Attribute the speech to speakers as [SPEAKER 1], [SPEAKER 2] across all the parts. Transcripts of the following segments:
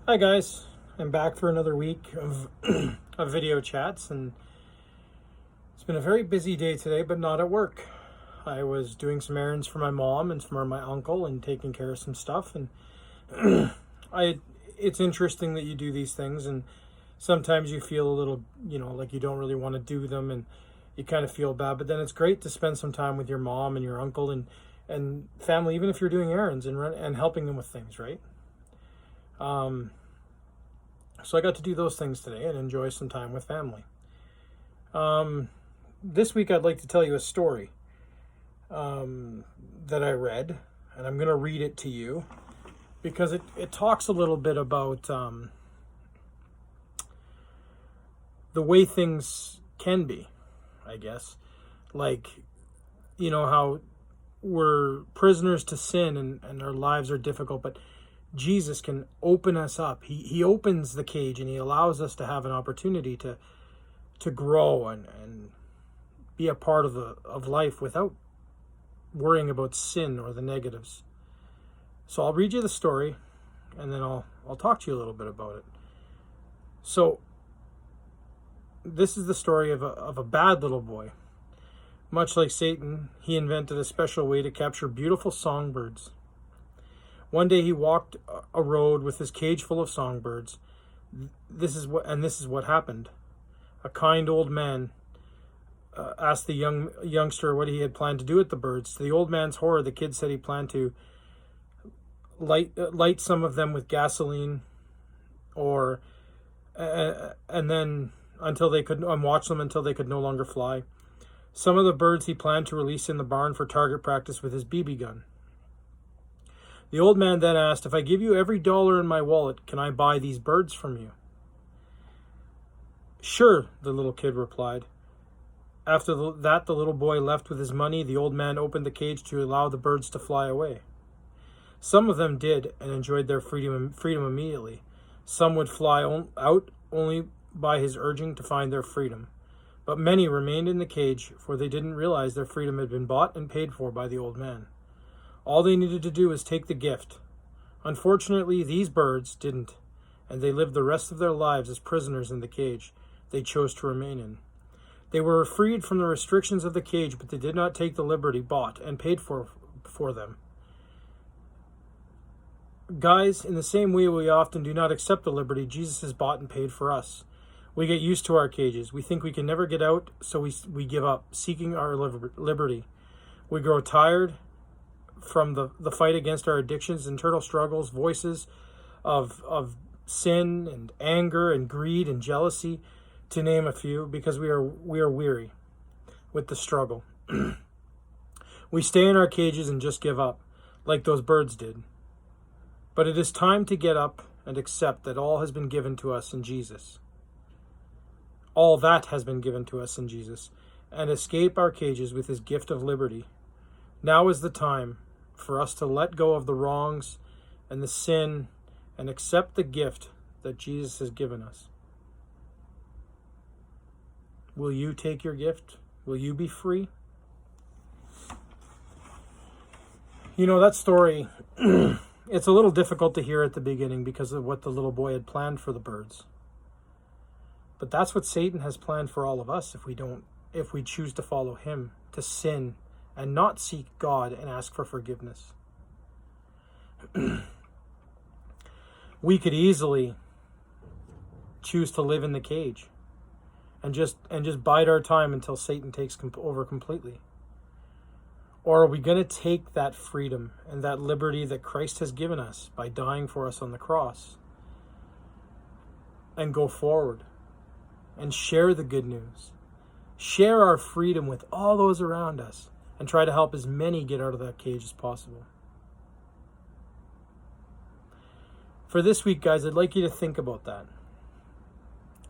[SPEAKER 1] Hi guys, I'm back for another week of of video chats, and it's been a very busy day today, but not at work. I was doing some errands for my mom and for my uncle and taking care of some stuff, and I it's interesting that you do these things, and sometimes you feel a little, like you don't really want to do them, and you kind of feel bad, but then it's great to spend some time with your mom and your uncle and family, even if you're doing errands and helping them with things, right? Um, so I got to do those things today and enjoy some time with family. Um, this week, I'd like to tell you a story that I read, and I'm going to read it to you because it talks a little bit about the way things can be, I guess. Like, how we're prisoners to sin and our lives are difficult, but Jesus can open us up. He opens the cage and he allows us to have an opportunity to grow and be a part of life without worrying about sin or the negatives. So I'll read you the story and then I'll talk to you a little bit about it. So this is the story of a bad little boy. Much like Satan, he invented a special way to capture beautiful songbirds. One day he walked a road with his cage full of songbirds. This is what happened. A kind old man asked the youngster what he had planned to do with the birds. To the old man's horror, the kid said he planned to light some of them with gasoline, or and then until they could watch them until they could no longer fly. Some of the birds he planned to release in the barn for target practice with his BB gun. The old man then asked, "If I give you every dollar in my wallet, can I buy these birds from you?" "Sure," the little kid replied. After that, the little boy left with his money. The old man opened the cage to allow the birds to fly away. Some of them did and enjoyed their freedom immediately. Some would fly out only by his urging to find their freedom. But many remained in the cage, for they didn't realize their freedom had been bought and paid for by the old man. All they needed to do was take the gift. Unfortunately, these birds didn't, and they lived the rest of their lives as prisoners in the cage they chose to remain in. They were freed from the restrictions of the cage, but they did not take the liberty bought and paid for them. Guys, in the same way we often do not accept the liberty Jesus has bought and paid for us. We get used to our cages. We think we can never get out, so we give up, seeking our liberty. We grow tired from the fight against our addictions, internal struggles, voices of sin and anger and greed and jealousy, to name a few, because we are weary with the struggle. We stay in our cages and just give up, like those birds did. But it is time to get up and accept that all has been given to us in Jesus. All that has been given to us in Jesus, and escape our cages with his gift of liberty. Now is the time for us to let go of the wrongs and the sin and accept the gift that Jesus has given us. Will you take your gift? Will you be free? That story, it's a little difficult to hear at the beginning because of what the little boy had planned for the birds. But that's what Satan has planned for all of us if we choose to follow him, to sin and not seek God and ask for forgiveness. We could easily choose to live in the cage and just bide our time until Satan takes over completely. Or are we going to take that freedom and that liberty that Christ has given us by dying for us on the cross and go forward and share the good news, share our freedom with all those around us, and try to help as many get out of that cage as possible? For this week, guys, I'd like you to think about that.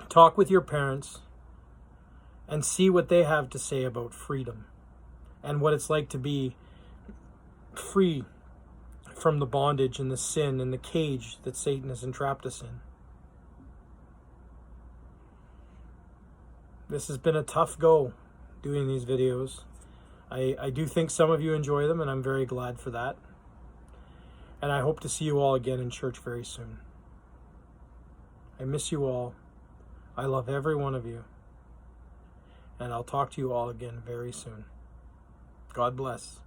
[SPEAKER 1] Talk with your parents and see what they have to say about freedom and what it's like to be free from the bondage and the sin and the cage that Satan has entrapped us in. This has been a tough go doing these videos. I do think some of you enjoy them, and I'm very glad for that. And I hope to see you all again in church very soon. I miss you all. I love every one of you. And I'll talk to you all again very soon. God bless.